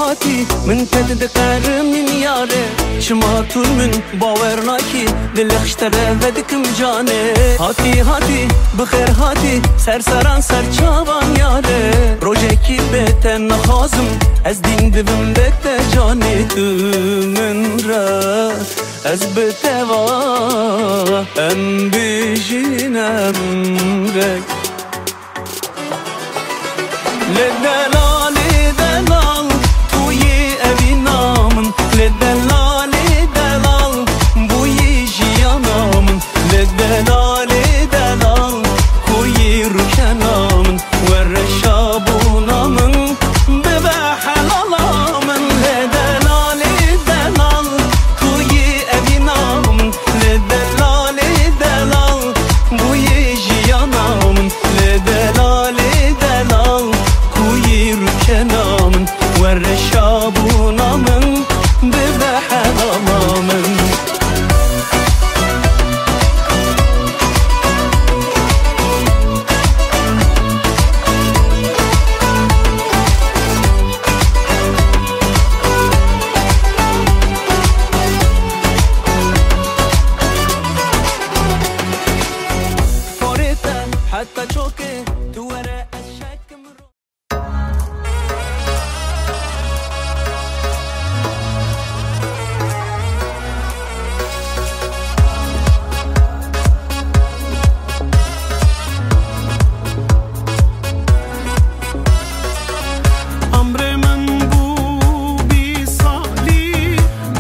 هاتی من پد دقرم یاره شما طول من باور ناکی دلخشتره و دکم جانه هاتی بخیر هاتی سرسران سرچاوان یاره روژه کی بهتن نخوازم از دین ببم بهت جانی تو من را از بتوا ام بیشینم رک لدلال دلال توی اوی نامن لدلال دلال بوی جیانامن لدلال دلال کوی روشنامن ورشابونامن ببه حلالامن لدلال دلال توی اوی نامن لدلال دلال بوی جیانامن لدلال دلال کوی روشنامن ورشابونامن ببه حلالامن حتى تشوكي دوره الشكم امر من بو بی سالی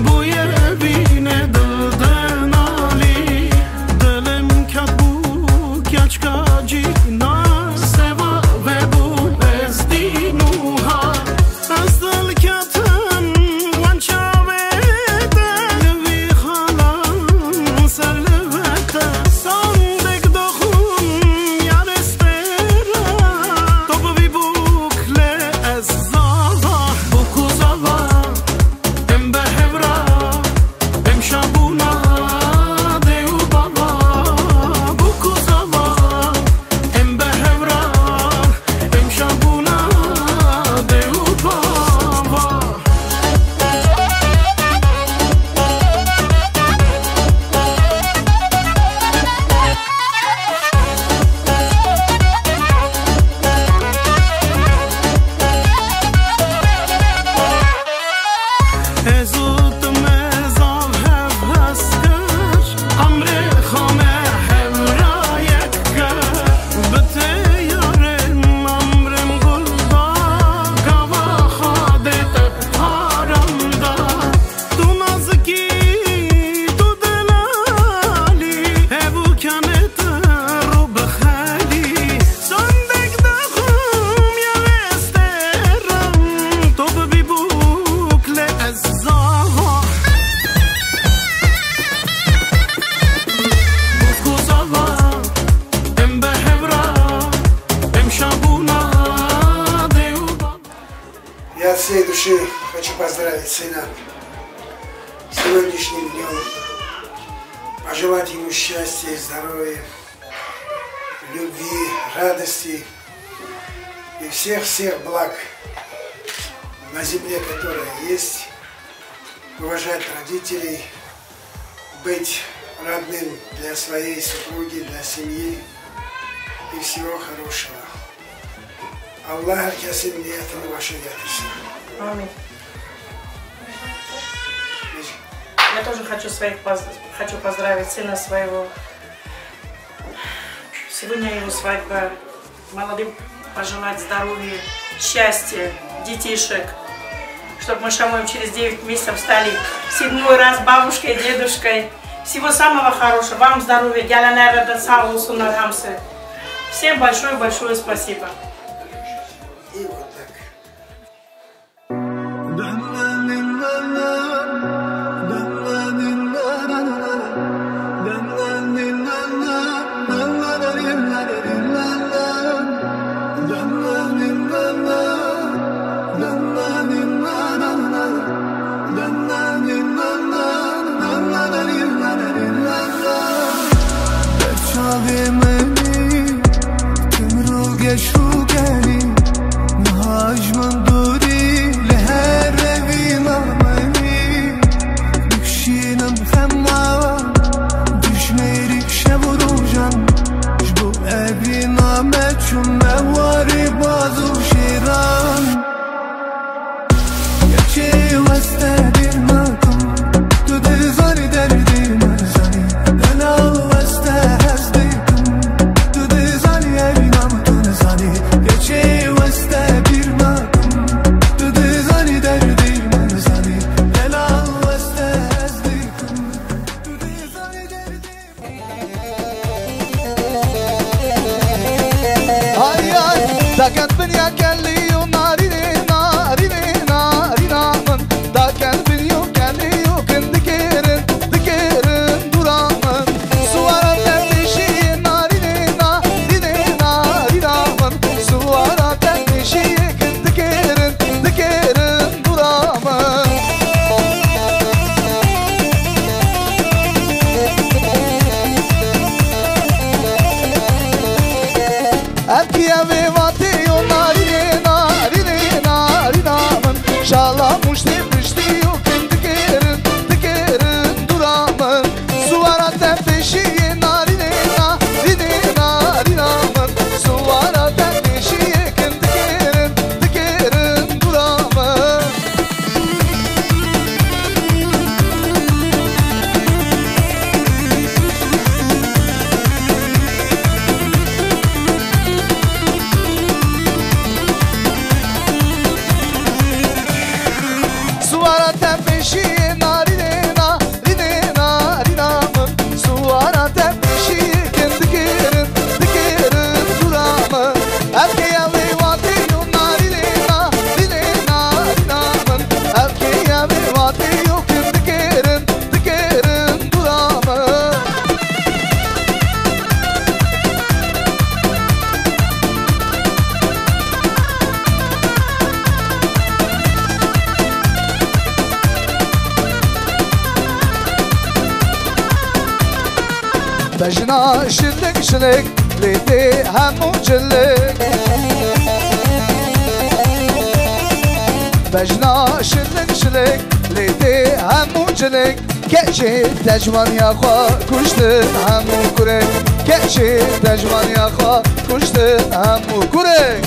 بوی بینه دلدن آلی دلم که بو کچکا جینا سوا و بو بزدینوها از دل کتن وانچاوه دلوی خالان سر لوته ساندک دخون یار استرا تو بوی بوکله از زاوا بوکو زاوا ام به هورا ام شابونا دیو بابا بوکو زاوا ام به هورا ام شابونا دیو بابا ازود مزاو هف هستش امر خامه هورا یکه بته یارم امرم گلدا گوا خادت هارم دا تو نازکی تو دلالی هبو کنت رو بخالی سندک دخوم یا استرم تو ببی بوکله از زاوا بوکو زاوا ام به هورا ام шабуна деуба. Я от всей души хочу поздравить сына с сегодняшним днем, пожелать ему счастья, здоровья, любви, радости и всех благ на земле, которая есть, уважать родителей, быть родным для своей супруги, для семьи и всего хорошего. Аллах herkesin niyetini başa getirsin. Аминь. Я тоже хочу поздравить сына своего. Сегодня его свадьба. Молодым пожелать здоровья, счастья, детишек. Чтобы мы Шамоем через 9 месяцев стали 7-й раз бабушкой, дедушкой. Всего самого хорошего. Вам здоровья. Всем большое спасибо. И вот так. شو گلی داکن بنیا کلیو نارینه نارینه نارینا من داکن بنیو کلیو کن دکرن دکرن دورامن سوارا تندشی نارینه نارینه نارینا من سوارا تندشی کن دکرن دکرن دورامن Erkiye ve vatiyo narine narine narina man Şala muşti pişti yok dikerin dikerin duramın Suvara tepteşiye narine narine narina man Suvara tepteşiye dikerin dikerin duramın Suvara tepteşiye narine narine narina man Suvara tepteşiye dikerin dikerin duramın Erkeğe ve vatiyo narine narine narina man Erkeğe ve vatiyo dikerin dikerin duramın Bejna şillik şillik lidi hemu cillik Bejna şillik şillik lidi hemu cillik Keçi tecman yakha kuştun hemu kurek Keçi tecman yakha kuştun hemu kurek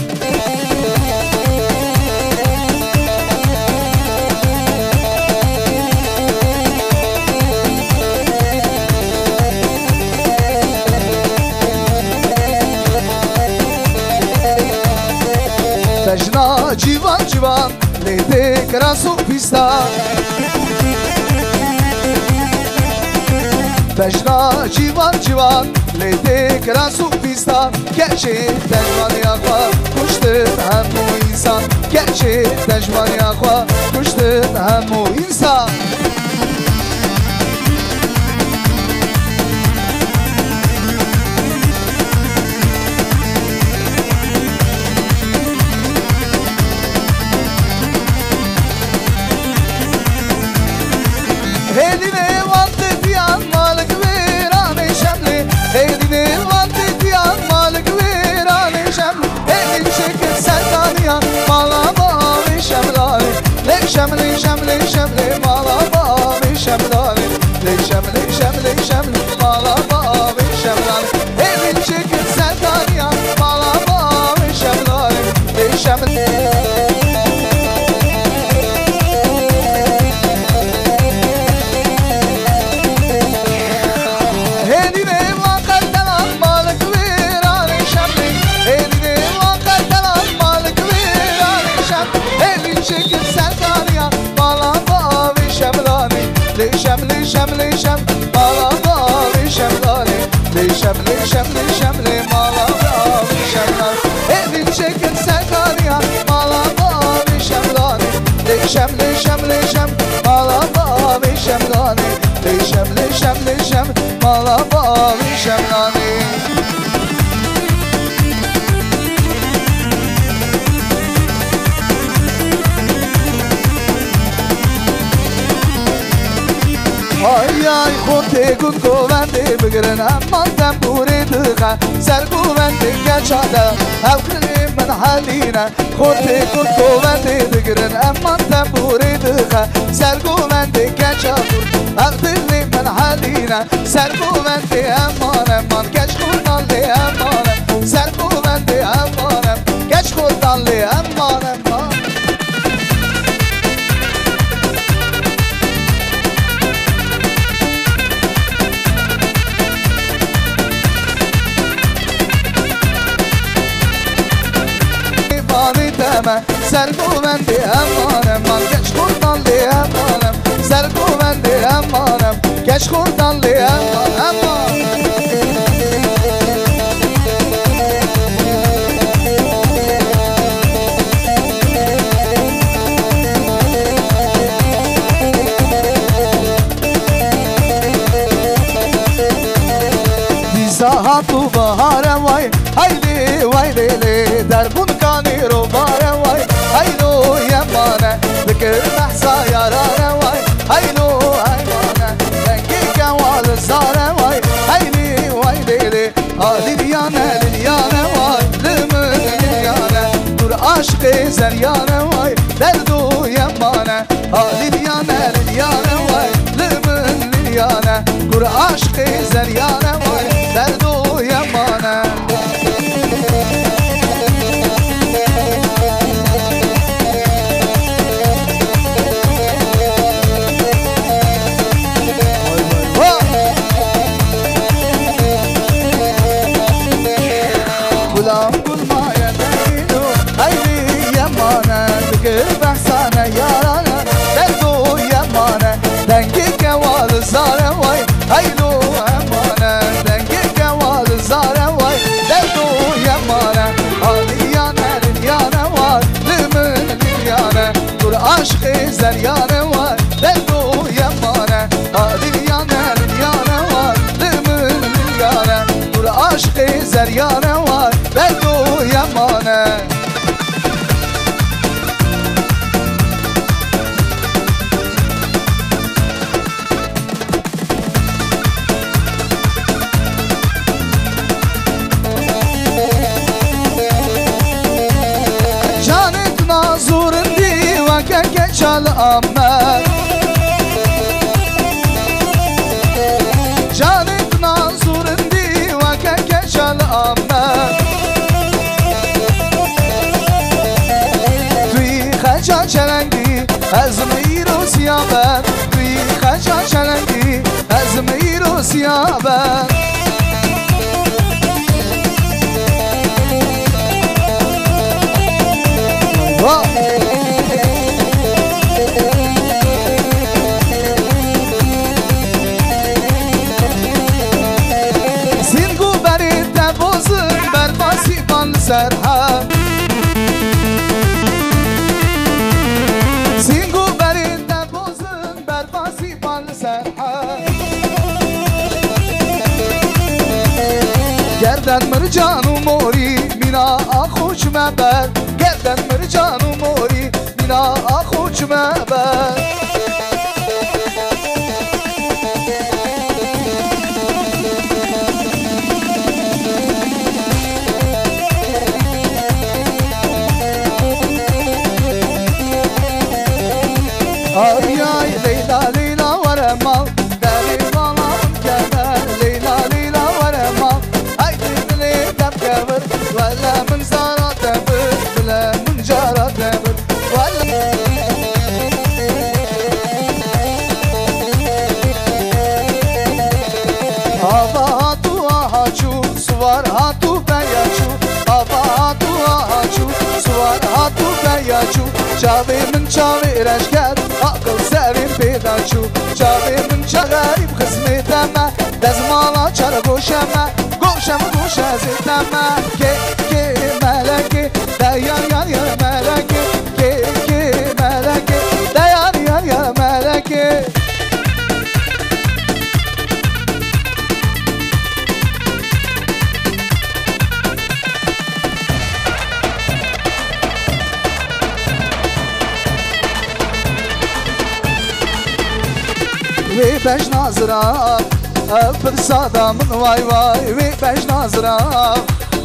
Bejna civan civan lidi krasu pista Bejna civan civan lidi krasu pista Keçi tecman yakha kuştun hemu insan Keçi tecman yakha kuştun hemu insan Hedine vantı diyan malık verane şemli Hedine vantı diyan malık verane şemli Hedin şekil serdaniyan mala bağlı şemlani Le şemli şemli şemli mala bağlı şemlani Le şemli şemli şemli mala bağlı şemlani Hedin şekil serdaniyan mala bağlı şemlani Le şemli Hedine vakatalan malık verane şemli Hedine vakatalan malık verane şemli Hedin şekil serdaniyan mala bağlı şemlani Le şemli şemli şem mala bağlı şemlani Le şemli şemli şemli mala bağlı şemlani Hedin şekil serdaniyan mala bağlı şemlani Le şemli şemli şem mala bağlı şemlani Le şemli şemli şem mala bağlı şemlani Ay ay خورده گون گوونده بگرن اما تنبوری دخه سر گوونده گچاده هل کلی من حالینه خورده گون گوونده بگرن اما تنبوری دخه سر گوونده گچاده هل کلی من حالینه سر گوونده امان امان گچ خوردالی امانم سر گوونده امانم گچ خوردالی امان امان سرگوونده امانم گچ خوردالی امانم سرگوونده امانم گچ خوردالی امانم هاتو بهاره وای هایدی وای لیلی در بونکانی رو باره وای هایدو یمانه بکر بحثا یارانه وای هایدو هایمانه دنگی کوال زاره وای هایدی وای لیلی لیلیانه لیلیانه وای لمن لیلیانه دور عاشق زریانه وای دردو یمانه لیلیانه لیلیانه وای لمن لیلیانه دور عاشق زریانه وای دردو یمانه گلام گل مایه دینو هایدی یمانه بگر بحثانه یارانه دردو یمانه دنگی کوال زاره وای هایدو امانه دنگی کوال زاره وای دردو یمانه لیلیانه لیلیانه وای لمن لیلیانه دور عاشق زریانه وای دردو یمانه لیلیانه لیلیانه وای لمن لیلیانه دور عاشق زریانه وای دردو یمانه جانت نازورندی و که چال آمد جانت نازورندی و که چال آمد توی خجا چلنگی از میرو سیابد توی خجا چلنگی از میرو سیابد زینگو برید دبوزن برباسی بان سرها زینگو برید دبوزن برباسی بان سرها گردن مرجان و موری مینا آخوش مبر گردن مرجان و موری مینا آخوش مبر آی آی لیلا لیلا ورما دلی بالا کبر لیلا لیلا ورما ای دلی دم کبر ولا من زارا دبر ولا من جارا دبر ولا آبا هاتو آهاچو سوار هاتو بیاچو آبا هاتو آهاچو سوار هاتو بیاچو چاوی من چاوی رشکر عقل سریم پیدا چو چاوی من چا غریب خزمتمه دزمالا چرا گوشمه گوش زیتمه که ملکه دیان یا ملکه که ملکه دیان یا ملکه وی بش نازرا افر سادا من وای وای وی بش نازرا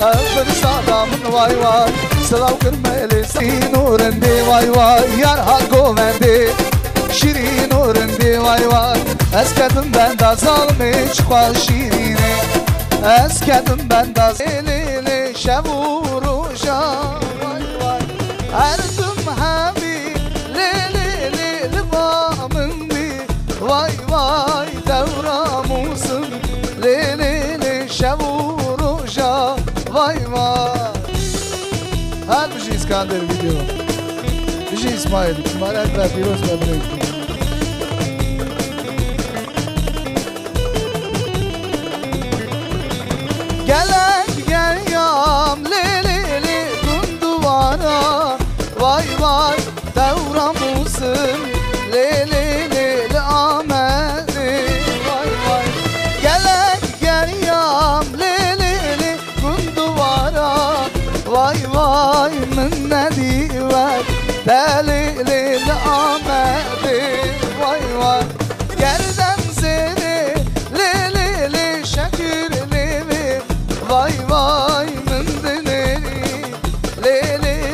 افر سادا من وای وای سلاو کرملی سی نورندی وای وای یار ها گووندی شیری نورندی وای وای از کدم ben da zalmi çıkar şirine از کدم ben da لیلی شبورuşa vay vay erdum hemi لیلی babımdi vay vay devramusun لیلی شبورuşa vay vay her bir şey İskender video bir şey İsmail ve Firoz Bebek gel yam li duvara vay vay devramusun li ameli vay vay gel yam li ندی وای دلیل آمدی وای وای گردن زیری لی لی شکر لی وای وای من دلیلی لی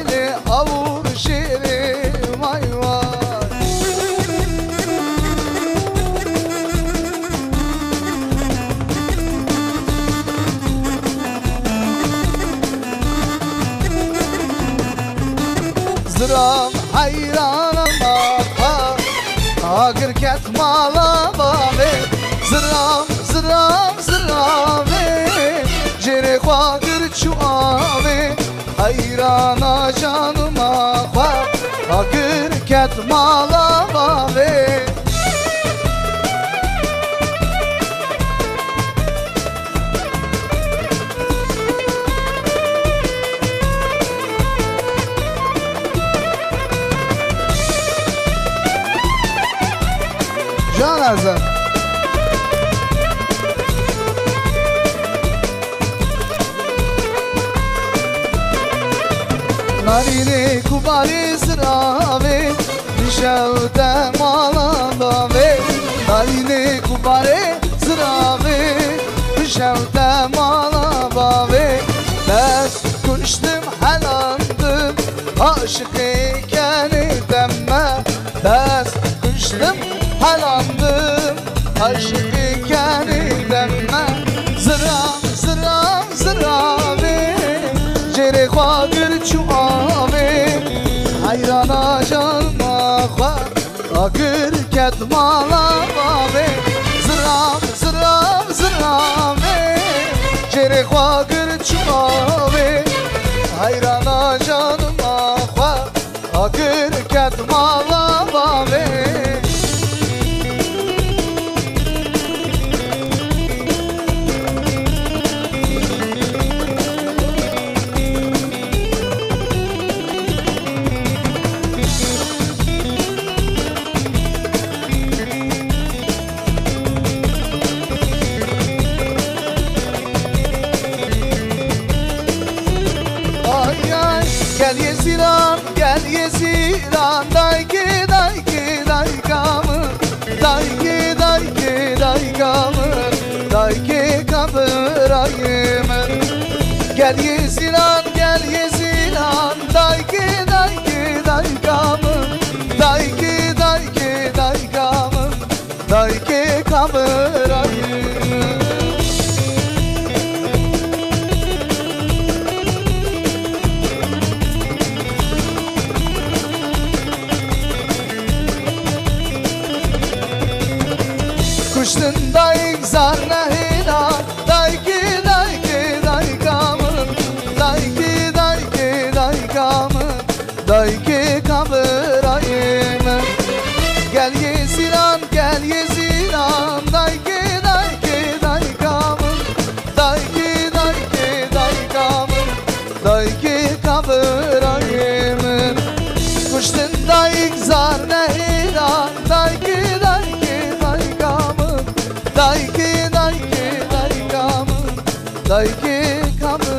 لی avur şiri vay vay Zıram hayranıma Agır ket mala babe Zıram Cere khagır çuave Hayrana canıma Agır ket mala babe Can Azam Narini kubari zırave Nişevde malanda Narini kubari zırave Nişevde malanda Ders kuştum helandım Aşık-ı demme Ders kuştum helandım Aşık-ı demme Zırave Cere khagır çuave Hayrana canma Agır ket mala babe Zırave Cere khagır çuave Hayrana canma Agır ket mala babe Gel yeziran dayki daykamı Dayki kabırayımı Gel yeziran dayki daykamı Dayki kamı Dayki kabırayımı Kuştun dayık zar nehila Dayki daykamı Dayki daykamı Dayki kabırayımı Gel yeziran Dayki daykamı Dayki daykamı Dayki kabırayımı Kuştun dayık zar nehila Dayki daykamı Dayki daykamı Dayki kamı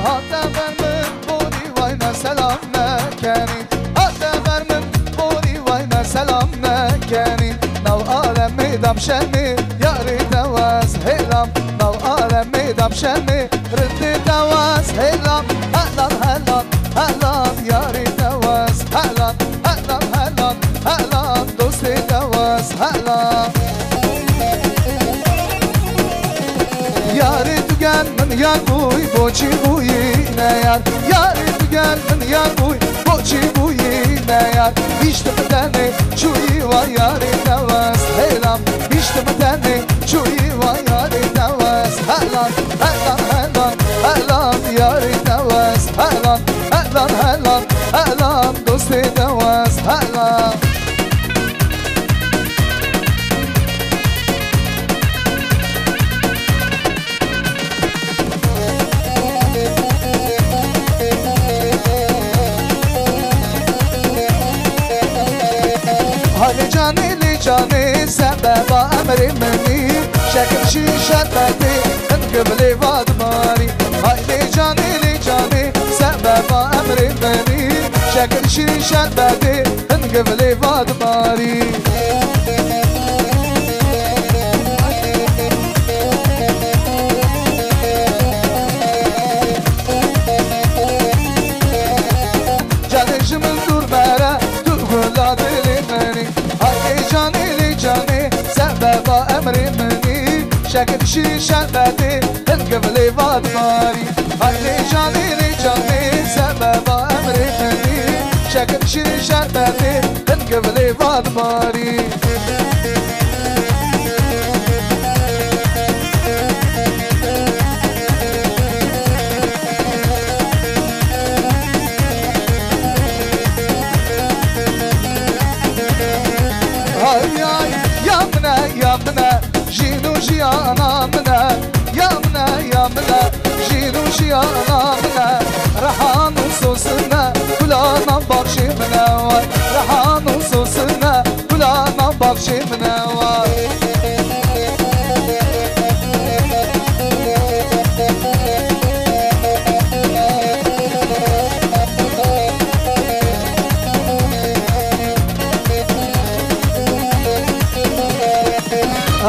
Hatta vermin bori vay selam mekeni Hatta vermin bori vay selam mekeni Nav alem meydam şemi Yari devaz helam Nav alem meydam şemi Rıddi devaz helam Helan Yari devaz helan Dosti devaz helan Yari tügen min yar buy Boçi buy ne yar Yari tügen min yar buy Boçi buy ne yar İşte bedeni çuyi var yari devaz helam İşte bedeni çuyi var yari devaz helan yari devaz helan dosti devaz helan جاني سبب أمري مني شكل شي شربتي انقبلي بعد ماري هاي لي جاني سبب أمري مني شكل شي شربتي انقبلي بعد ماري شكل شي شربتي انقبلي بعد ماري هاي لي جاني سبب أمري مني شكل شي شربتي انقبلي بعد ماري جيانا منا يا منا جينو جيانا منا رحان وصوصنا كلانا بخشي منا رحان وصوصنا كلانا بخشي منا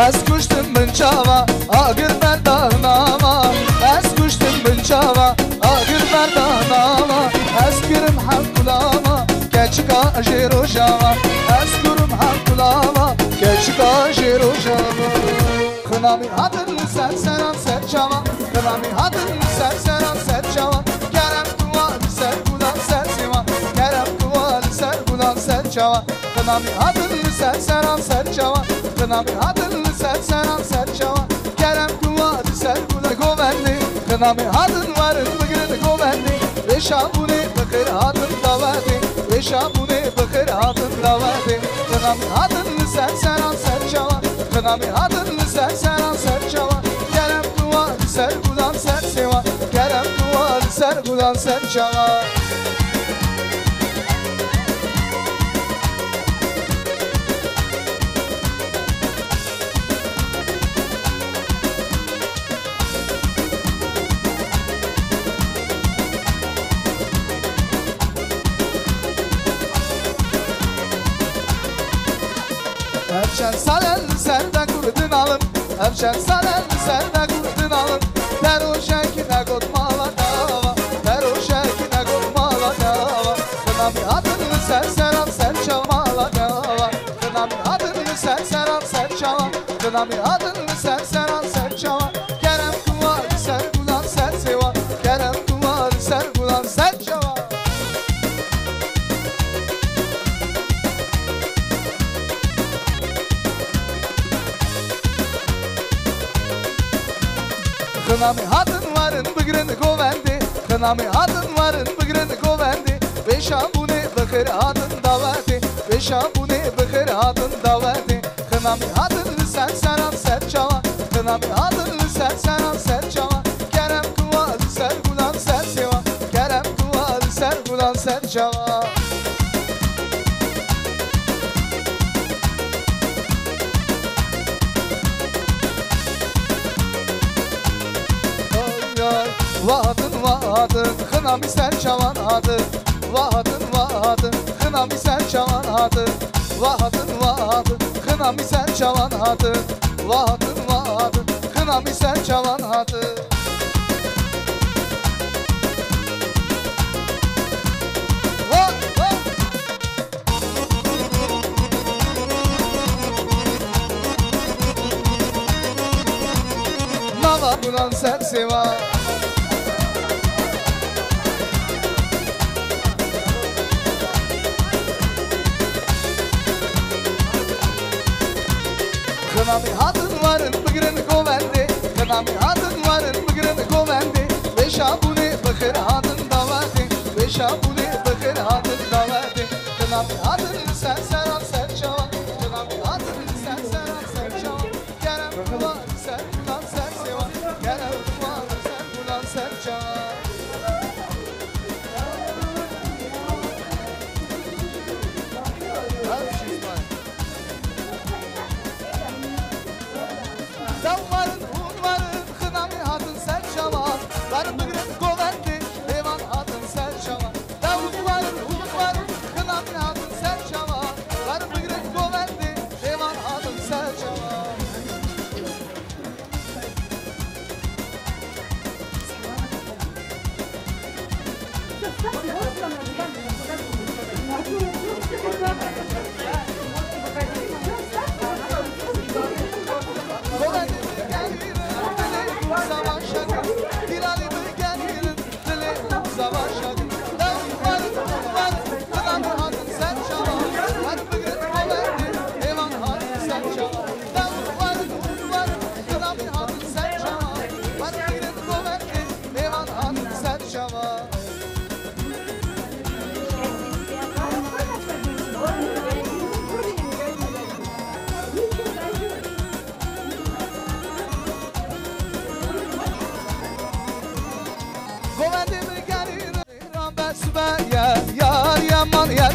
از کشتم من چاوا آگر مرداناما از کشتم من چاوا آگر مرداناما از کرم حقلاما کچکا جیرو جاوا از کرم حقلاما کچکا جیرو جاوا خنامی هاتن سر سران سر چاوا خنامی هاتن سر سران سر چاوا کرم کوال سر گلان سر سیوا کرم کوال سر گلان سر چاوا خنامی هاتن سر سران سر چاوا خنامی هاتن سرسران سرچاوا کرم کواد سرگونه گوبندی خنامی هاتن ورن بگرد گوبندی وشابونه بخیر هاتن داوردی وشابونه بخیر هاتن داوردی خنامی هاتن سرسران سرچاوا خنامی هاتن سرسران سرچاوا کرم کواد سرگولان سرسیوا کرم کواد سرگولان سرچاوا Erşen salen serde kurdun alın Erşen salen serde kurdun alın Der o şekine kodmala dava Der o şekine kodmala dava Kınami adını serseran serçamala dava Kınami adını serseran serçama Kınami adını serseran serçama Kerem kuvar sergulan sersiva Kerem kuvar sergulan serçama Kınami hatın varın bıgrın govendi Kınami hatın varın bıgrın govendi Beşabune bıkır hatın davati Beşabune bıkır hatın davati Kınami hatın sen seran serçava Kınami hatın sen seran serçava Kerem kuval sergulan sersiva Kerem kuval sergulan serçava Vahadın Kınami serçavan adı Vahadın Kınami serçavan adı Vahadın Kınami serçavan adı Vahadın Kınami serçavan adı Nava bulan sersiva Kınami hatın varın bıgrın govendi Kınami hatın varın bıgrın govendi Beşabune bıkır hatın davati Beşabune bıkır hatın davati Kınami hatın sen seran serçava Kınami hatın sen seran serçava Kerem kuvar sen kulan sersiva Kerem kuvar sen kulan serçava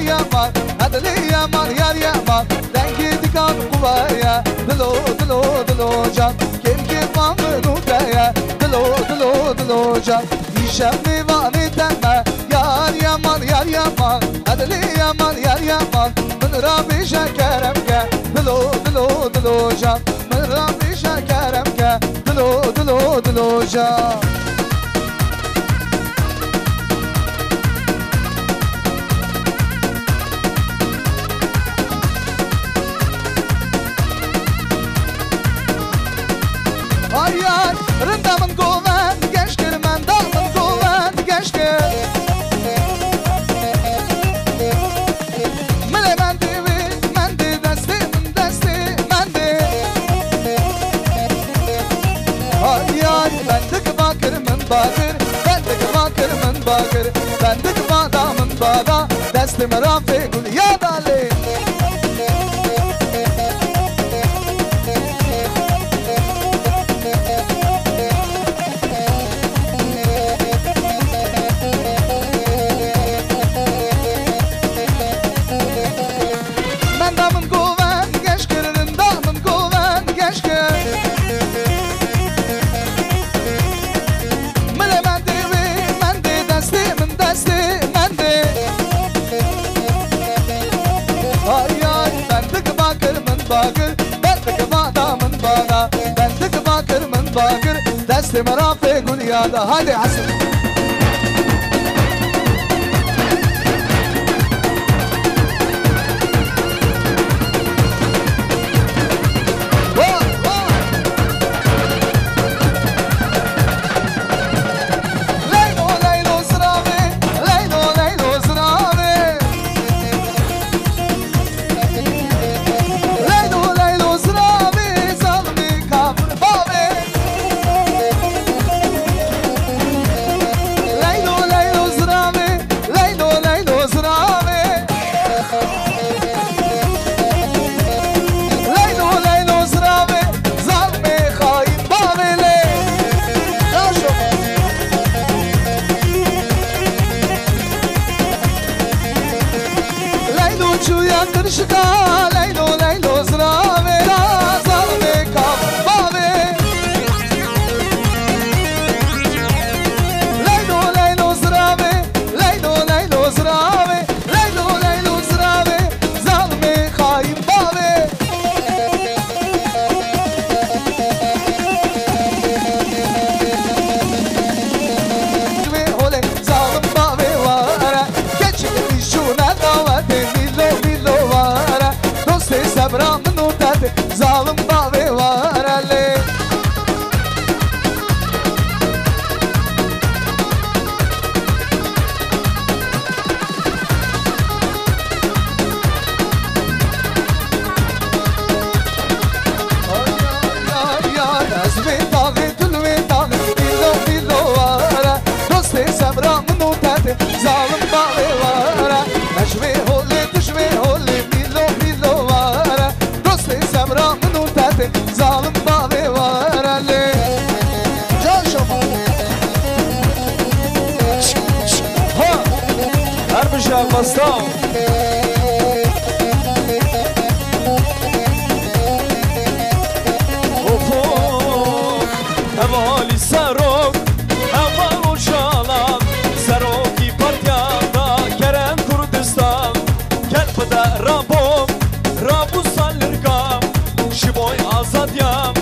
yaman Adli yaman yar yaman Dengi dikan kuvaya Dilo dilo dilo can Kim kirmanı nutaya Dilo dilo dilo can İşem mivani tenme Yar yaman yar yaman Adli yaman yar yaman Mınra bir şekeremke Dilo dilo dilo can Mınra bir şekeremke Dilo dilo dilo can Ayar, rındamın goven, gençkir, mendamın goven, gençkir Mele mendi, desti, mendi Ayar, bendik bakırımın bakır, bendik bakırımın bakır Bendik badamın bada, destime rafi gül yadali Desti merafe gül yada Hadi Hasan Zalim bavi var Ali Azmi dağı tülvi dağı Bilo bilo var Dosti sabramın utati Zalim bavi var Neşvi holi düşvi holi Bilo bilo var Dosti sabramın utati Zalim bavi var Ali Can şofa Ha Her bir şey bastam Evali Serok, eval Ocalan Seroki Patya'da Kerem Kurdistan Kelpede Rabom, Rabu Salirgam Şiboy Azadyam,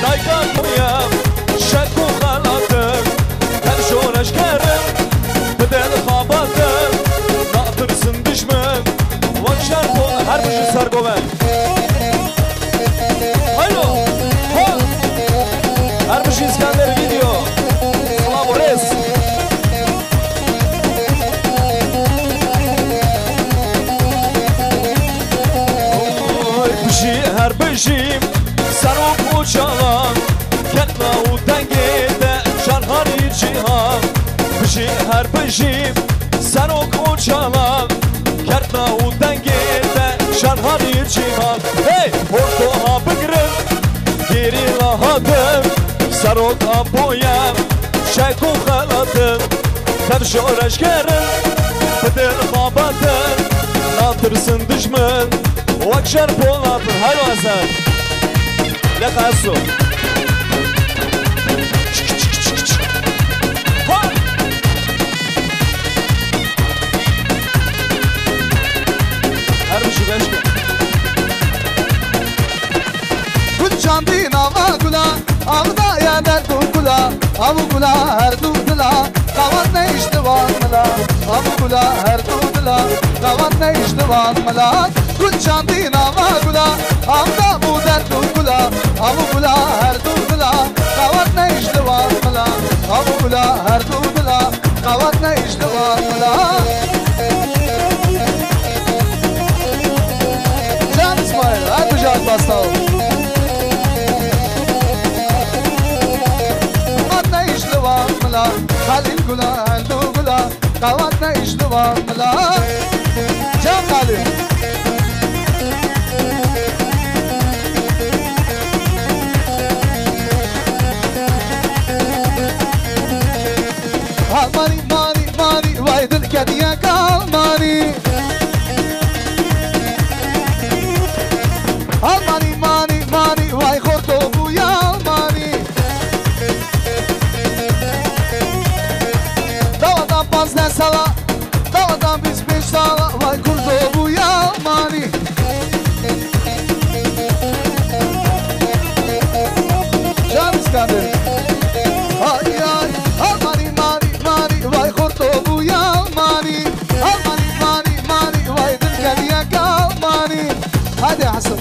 Dayka Koyam Şekku Khaladım, Her şoreşkerim Bedel Khabadım Natırsın düşmün Vakşer kol her bir şey sergoven Haylo Her bir şey İskender gidiyor. Salam Ores. Oy bişi her bişim sen o uçalan Ketla u dengede şarhari cihan Bişi her bişim sen o uçalan Ketla u dengede şarhari cihan Hey orta ha bigrim geri lahadım Serok aboyam, şekku khaladım Tev şoreşkerim, bedel khabadım yaptırsın düşman Vakşar Polat'ın hayvansan Ne kalsın Her bir şey başka Candin ava gula, avda ya derdu gula, avu gula her dudla, kavat ne işte vanmala, avu gula her dudla, kavat ne işte vanmala. Gul candin ava gula, avda bu derdu gula, avu gula her dudla, kavat ne işte vanmala, avu gula her dudla, kavat ne işte vanmala. Can İsmail, hadi can bastao. Halil gula, haldu gula, kavatna iştivan mala. Can Halil. Almani, mani, mani, vay dil kediye kalmani. Almani, mani, mani, vay korto bu yalmani. Ne sala, davadan biz beş sala, vay kurdu bu yalmani. Can İskender. Ay ay, almani mani mani, vay kurdu bu yalmani. Almani mani mani, vay dilkeliye kalmani. Hadi Hasan.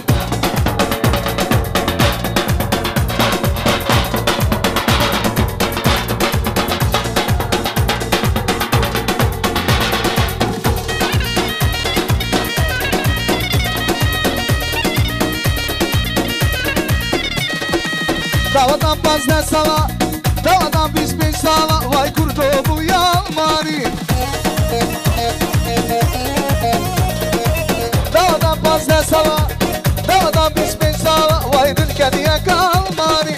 Davadan baz ne sala, davadan biz beş sala, vay kurdu bu yalmani. Davadan baz ne sala, davadan biz beş sala, vay dilkediye kalmani.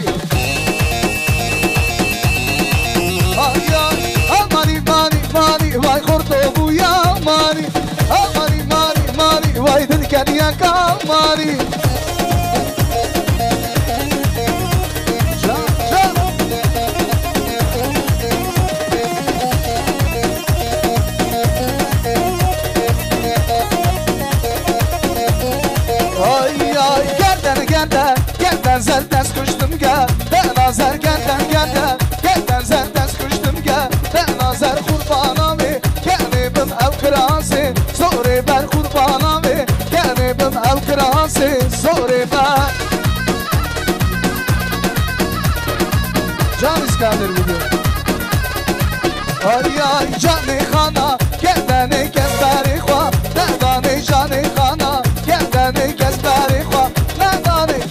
Ay ay, almani mani mani, vay kurdu bu yalmani. Almani mani mani, vay dilkediye kalmani. Zelden kuştum gel, ben azer genden, genden zelden kuştum gel, ben azer kurbanami, gelibim ev krasi, zori ben kurbanami, gelibim ev krasi, zori ben. Can İskender gidiyor. Ay ay cani khana, gendeni kesberi khwa, nedani cani khana, gendeni kesberi khwa, nedani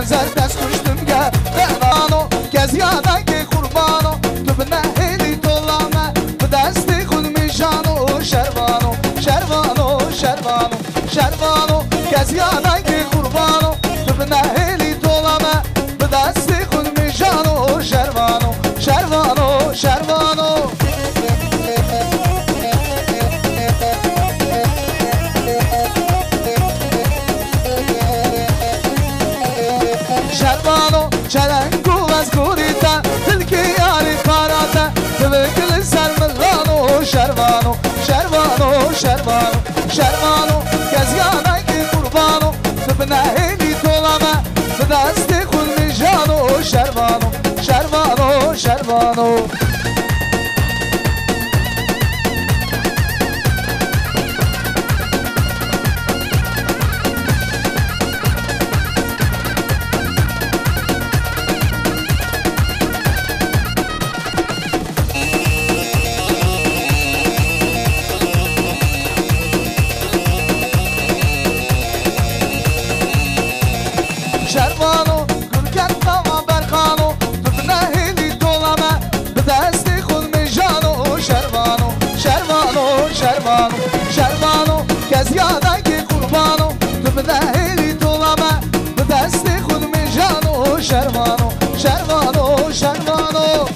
Zeldes kuştum gel, ben ano gez yadan ki kurbano, tübne heli tolame, bu desti kulmi jano, şervano, şervano, şervano, şervano, gez yadan ki kurbano, tübne heli tolame, bu desti kulmi jano, şervano, şervano, şervano. Şervano, çelengu vezgurita, tilki yari karata, tıvıklı sermillano, şervano, şervano, şervano, şervano, gezgana ki kurbano, tıbne heli tolame, bidesti kulmi jano, şervano, şervano, şervano. Şervano, gürgen tava berkano, tübne heli tolame, bidesti kulmi jano, şervano, şervano, şervano, şervano, gez yadan ki kurbano, tübne heli tolame, bidesti kulmi jano, şervano, şervano, şervano.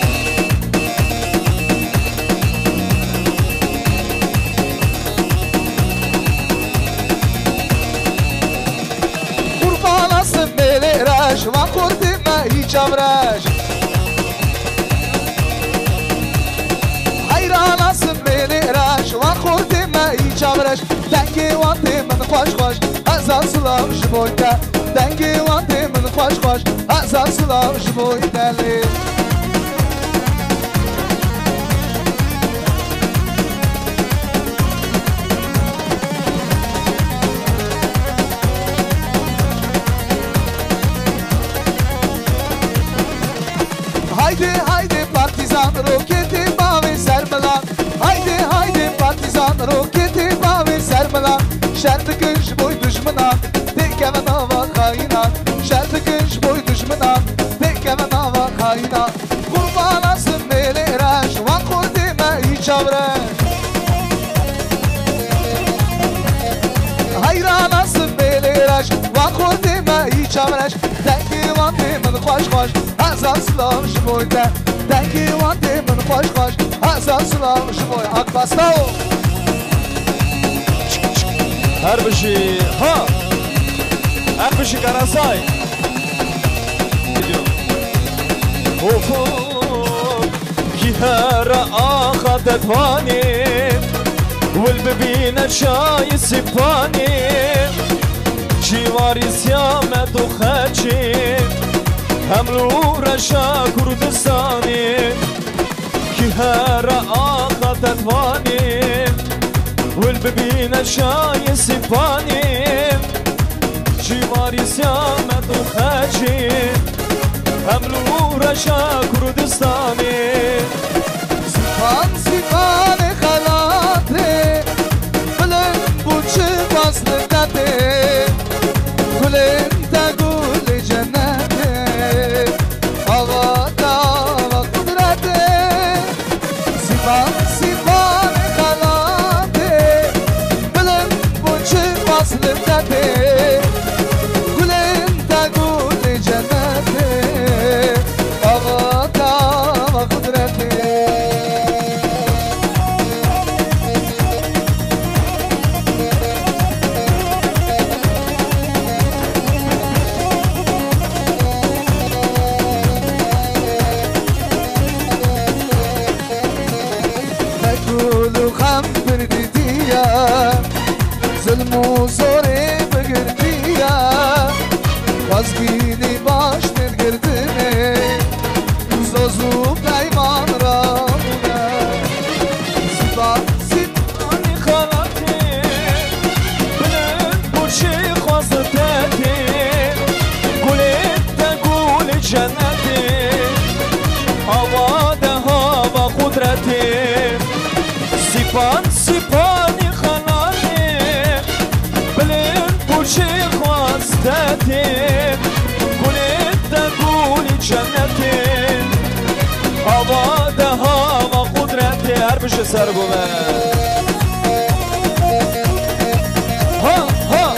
برش دنگی وانتی من خوش خوش ازا سلام جبویتا دنگی وانتی من خوش خوش ازا سلام جبویتا لی Haydi haydi partizan roketi mavi sermelan Haydi haydi partizan roketi mavi sermelan Şerdi kış boy düşmana Tekeven hava kaynan Şerdi kış boy düşmana Tekeven hava kaynan Kurbanasın meliraş Van kurdime hiç avraş Hayranasın meliraş Van kurdime hiç avraş Dengi van demin hoş hoş Azaslam şboyda Dengi van demin hoş hoş Azaslam şboy Akbasta o Her bir şey ha her bir şey karasay gidiyor of ki her ahat etvani والببينة شاي سباني شواري سيامة وخاتشي هملو رشا كردستاني كهارة آخا تدواني والببينة شاي سباني شواري سيامة وخاتشي هملو رشا كردستاني Sipan sipan خلاتي بلن بوچه وصلتاتي كلن تقول جناتي هواتا وقدراتي Sipan sipan خلاتي بلن بوچه وصلتاتي كلن تقول جناتي هواتا وقدراتي تقولوا خمر ديديا ظلمو زوري بقرديا وازقيني باش نتقردني زوزو بلايمان رامونا زبا أني خلاتي بلند بوشي خواستاتي قولت تقول جنتي هوادا هوا قدرتي سيفان سيفاني خلاتي بلند بوشي خواستاتي قولت تقول جنتي هوادا هوا قدرتي هر بشه سر بومه ها ها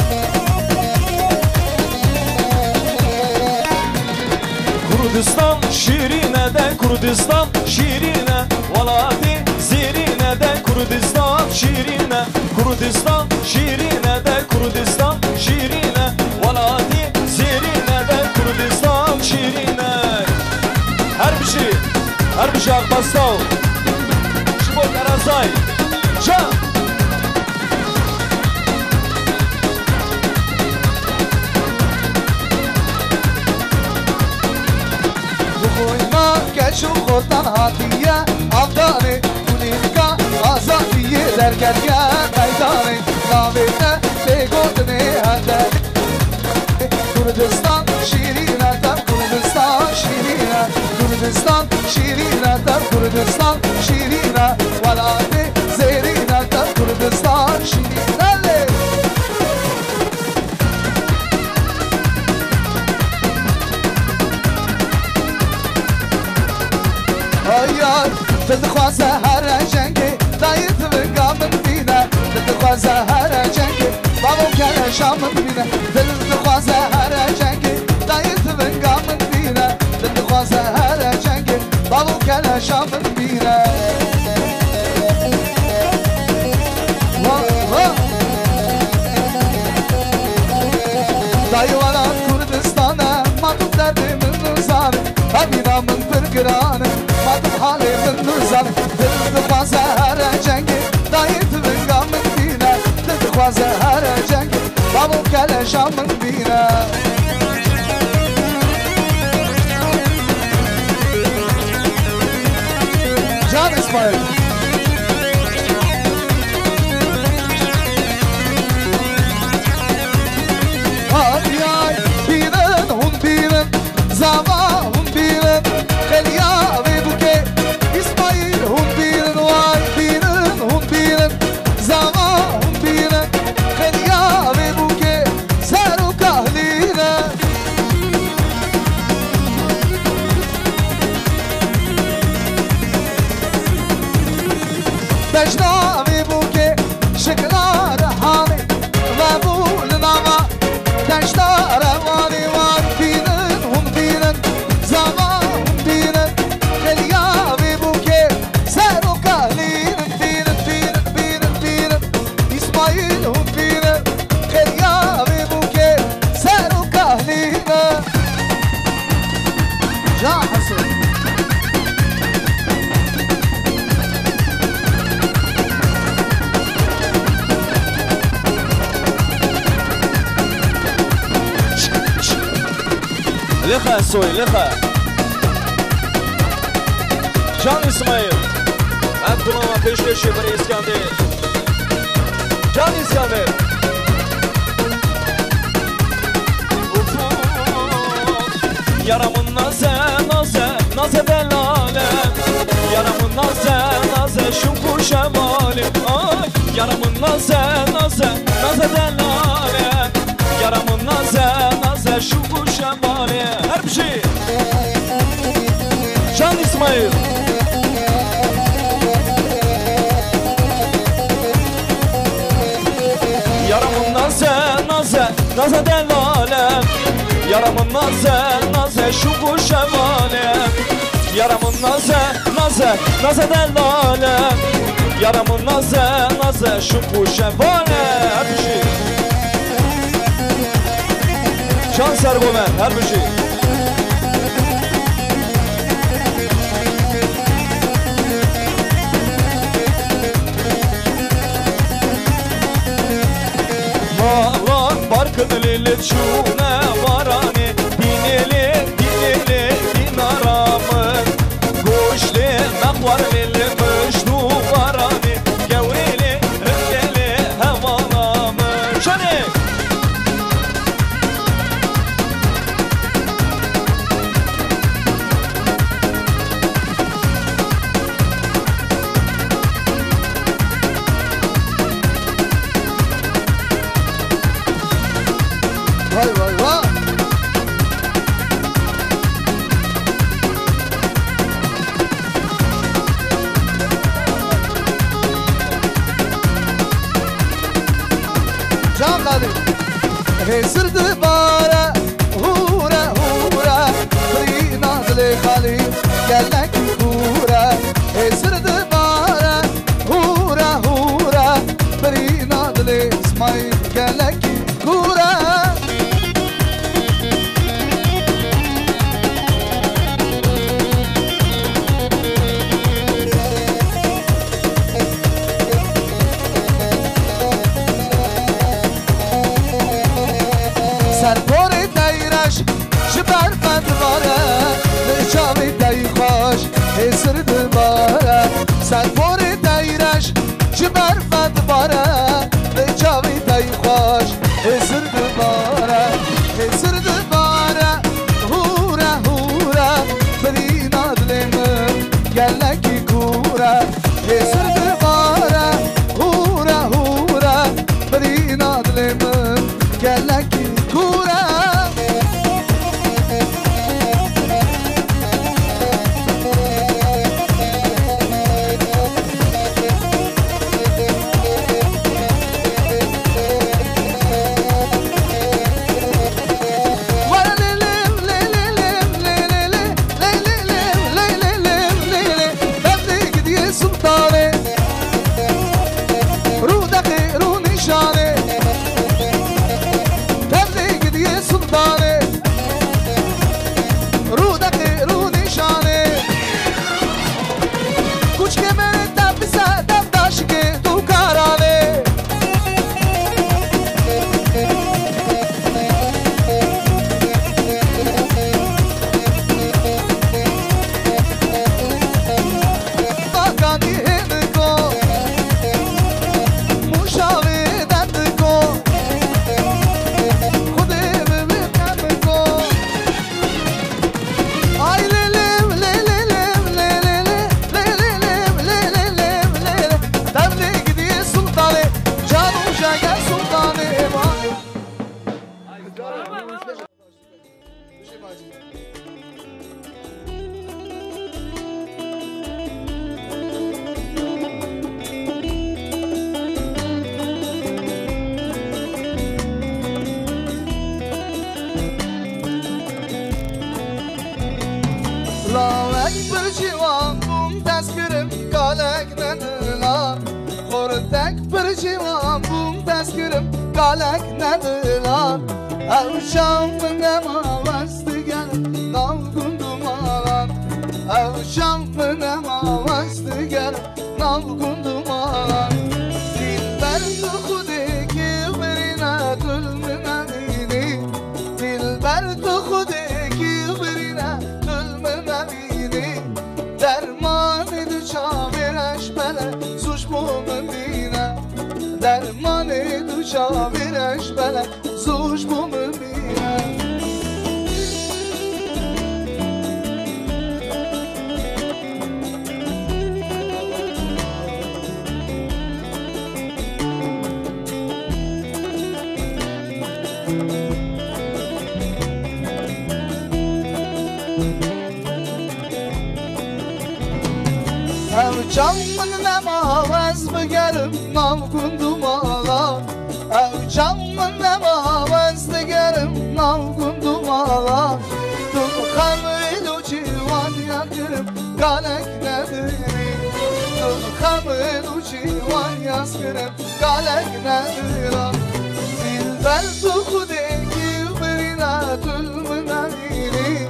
Kurdistan şirine de Kurdistan şirine Valadi zirine de Kurdistan şirine Kurdistan şirine de Kurdistan şirine Valadi zirine de Kurdistan şirine Her bir şey akbastav Şibol Karazay Can Bukhoyma keçu khortan hatiye Avdani Kulika azadiye dergeriye Kaydani Navete Begodne hadani Kurdistan şirine der Kurdistan şirine Kurdistan şirine der Kurdistan şirine Valade zerine der Kurdistan şirine Ayar Dilxwaz her cengi Dayıt ve gamın dine Dilxwaz her cengi Babam kere şamın dine Dilxwaz her cengi Dayıt ve gamın dine Dilxwaz her cengi Babam kere şamın dine Dayıvana Kurdistan'a Madum derdimin uzanı Habinamın pırgıranı Madum halimin uzanı Dilxwaz her cengi Dayıt ve gamın dine بازه هر جنگ بابو کلشم من بینه جان اسماعیل آبیای بینن هم بینن زما هم بینن خلیا و بوکه اسماعیل هم بینن وای بینن هم بینن زما هم بینن خلیا و بوکه سر و کهلینه دجنا و بوکه شکلا رهانه و بول ناما دجنا روانه وان بینن هم بینن زما هم بینن خلیا و بوکه سر و کهلینن بینن بینن بینن بینن اسماعیل هم بینن خلیا و بوکه سر و کهلینن جا حسن لخا سوی لخا جان اسماعیل من کنم پیش کشی برای اسکندر جان اسکندر yaramın naze naze naze delale yaramın naze naze şunku şemali ay yaramın naze naze naze delale yaramın naze naze şunku şemali her bir şey Can İsmail yaramın naze naze naze delale yaramın naze naze şunku şemali yaramın naze naze naze delale yaramın naze naze şunku şemali her bir şey Can Sergomen her bir şey Valan barkın lili çune varani dinili dinili dinaramın Kuşli mekvar lili müşnu varani Gevrili rıkkeli hevalamın Şani Vay vay vay Can Ladı Sırdı bara Hura hura Kıyna dili khali Gellek hura Sırdı bara Hura hura Kıyna dili İsmail Gellek hura سرپور دیرش شبر بدواره نشاوی galek nedilar Kortek bir civan bum tezkirim galek nedilar Evşamın emavazdı gel navgundum alan Evşamın emavazdı gel navgundum alan Dilber tukudeki birine tülmünevini Dilber tukudeki birine tülmünevini Dermanı düşa bir eşbele suç bu mümine Dermanı düşa bir eşbele suç bu mümine Evcamın emavaz bıgerim navgundum ağla Evcamın emavaz bıgerim navgundum ağla Dulkamı civan yakırım galek nediri Dulkamı civan yakırım galek nediri Dilber tukudeki birine tülmünevini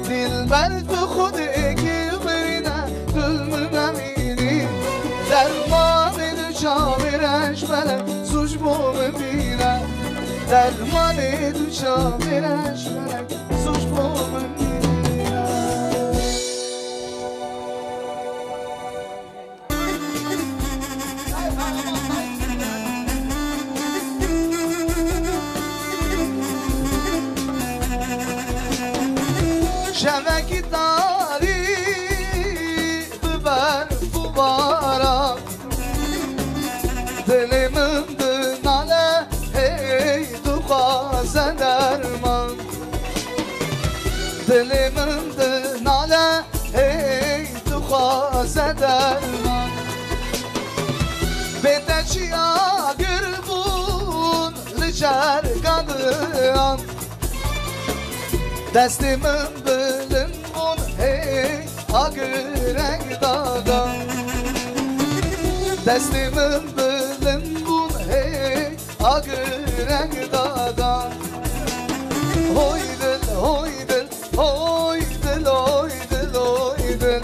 Dilber tukudeki birine tülmünevini Dermanı düşa bir eşbele suç bu mümine Dermanı düşa bir eşbele suç bu mümine Şeveki dari biber mübarek Dilimin dınale hey duhaze derman Dilimin dınale hey duhaze derman Beteçiya gürbun licer kadyan Destimin bilin bun hey agırek daga Destimin bilin bun hey agırek daga Hoy dil, hoy dil, hoy dil, hoy dil, hoy dil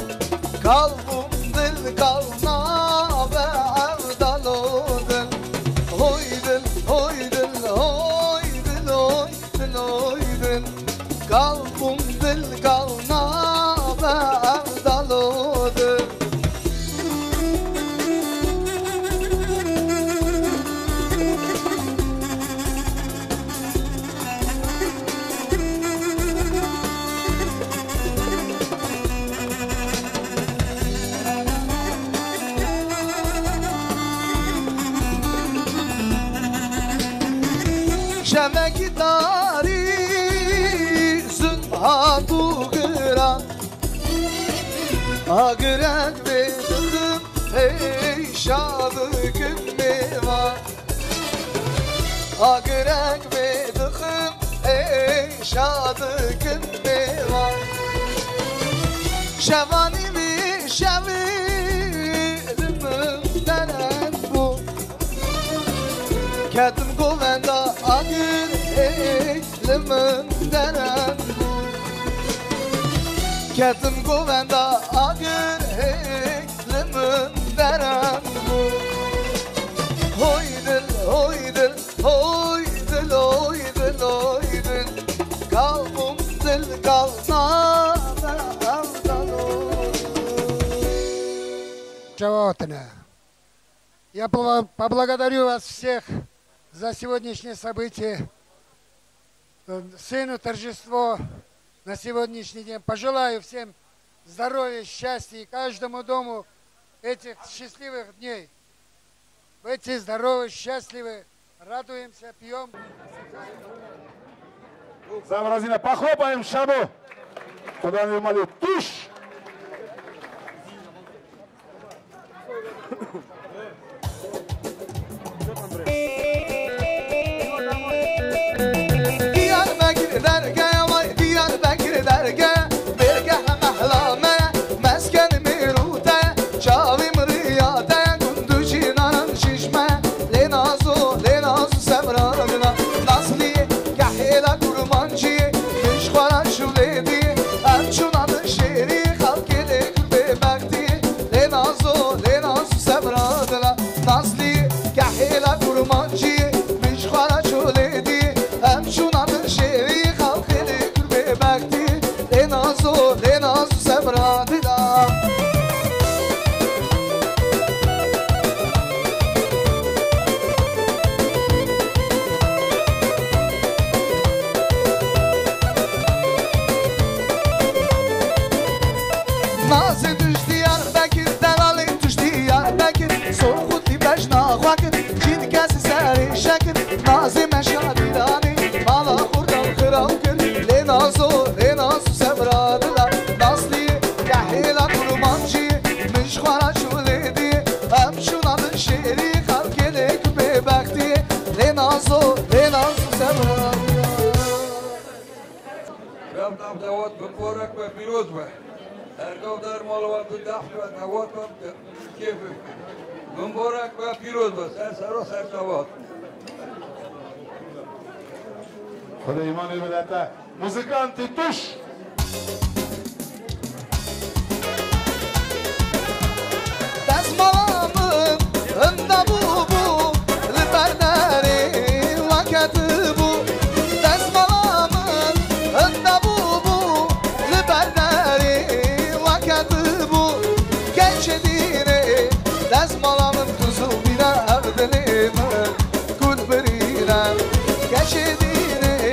Kalbum dil kalna ve evdal o dil Hoy dil, hoy dil, hoy dil, hoy dil, hoy dil Kalbum dil kalna ve evdal o dil Şeveki dari zünhatu gıran Agırek bedim hey şadıkım meva Agırek bedim hey şadıkım meva Şevani mi şevirim denen bu Kedim govenda agır hey limin denen bu Kedim govenda agır hey limin denen bu Hoy dil, hoy dil, hoy dil, hoy dil, hoy dil Kalbum dil kalna ve evdal o Животное. Я поблагодарю вас всех за сегодняшнее событие. Сыну торжество на сегодняшний день. Пожелаю всем здоровья, счастья и каждому дому этих счастливых дней. Будьте здоровы, счастливы, радуемся, пьем. Замразина, похлопаем шабу. Куда не молю. Туш! Diyarbakır derge vay Diyarbakır derge Berge mehlame mesken mirute Çavim Nazlı gahela kurmancı Mişkhara çöledi Hemşunanın şehri halkını kürbe bekti Lenazo semradila Nazı düştü yar Bekir Delali düştü yar Bekir Soğuk dibeş nahvakir Cid kesi seri şekir Nazı meşadirani Mala kurdan kıral kır Lenazo semradılar Nazlı gahila kurmancı Mişkhara çöledi Hemşunanın şehri halkele küpe bekti Lenazo semradılar رفتم دوات بمبارک و پیروز به هرگاه در مالوات به دفت و دوات و کیف مبارک و پیروز به سر و سر دوات خدا ایمان بدته موزیکانتی توش Dezmalamın önde bu Lüberderi vakati bu Dezmalamın önde bu Lüberderi vakati bu Gençedine Dezmalamın tuzu bile evdelimin Kul birine Gençedine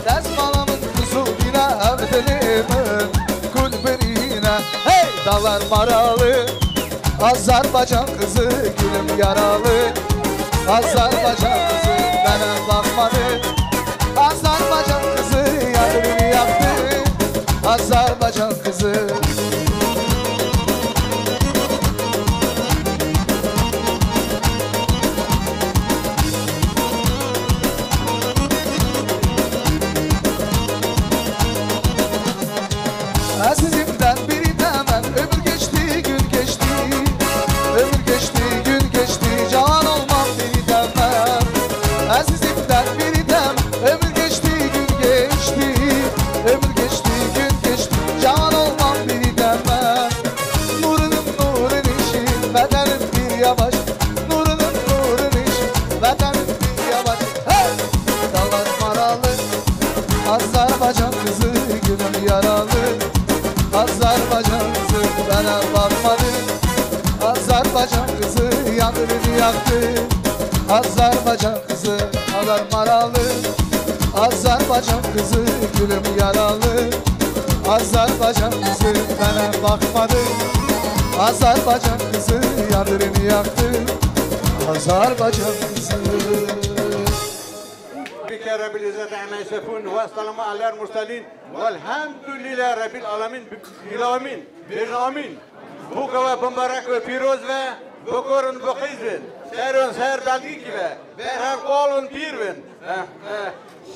Dezmalamın tuzu bile evdelimin Kul birine Hey dağlar maralı Azerbaycan kızı gülüm yaralı Azerbaycan kızı bana bakmadı Azerbaycan kızı yadını yaktı Azerbaycan kızı Azizimden biri demem ömür geçti gün geçti Ömür geçti gün geçti can olmam biri demem Azizimden biri dem ömür geçti gün geçti Ömür geçti gün geçti can olmam biri demem Nurun işi bedenim bir yavaş Nurun işi bedenim bir yavaş Hey! Dağlar maralı Azerbaycan kızı gülüm yaralı Azerbaycan kızı bana bakmadı Azerbaycan kızı yandırını yaktı Azerbaycan kızı ağlar maralı Azerbaycan kızı gülüm yaralı Azerbaycan kızı bana bakmadı Azerbaycan kızı yandırını yaktı Azerbaycan kızı بك رب العزة عما يصفون والسلام على المرسلين والحمد لله رب العالمين بالآمين بالآمين بوك وبمبارك وبيروز وبكورن بخيزن سيرون سير بلديك برهر قولن بيرون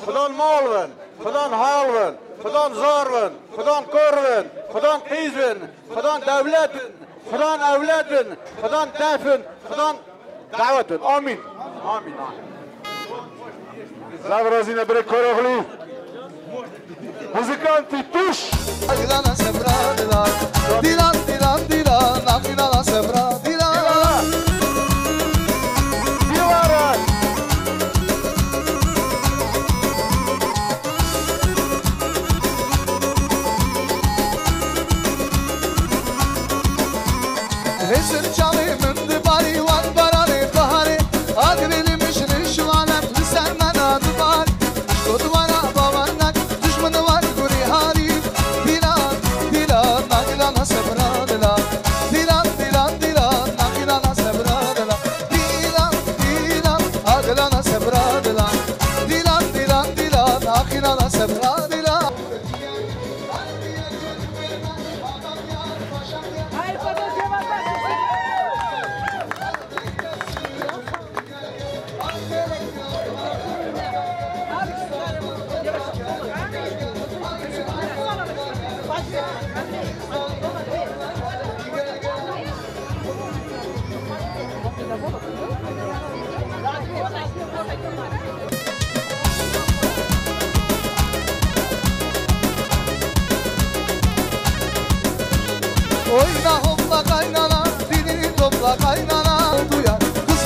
خدان مالون خدان حالون خدان زارون خدان كورون خدان قيزون خدان دولتن خدان أولادن خدان دفن خدان دعوتن آمين آمين آمين Zavrazine bre korovli Muzikanti tuş Dilana semradılar Dilan Dilana semradılar Dilara Hesir canımın dibari var barani bahari Agrilmiş şu alem sen adı var Kodvara babanak düşmanı var guri hari Dilan Dilana semradılar Dilan Dilana semradılar Dilan Dilana semradılar Dilan Dilana semradılar Oyna hopla kaynana, dilini topla kaynana Duyar kız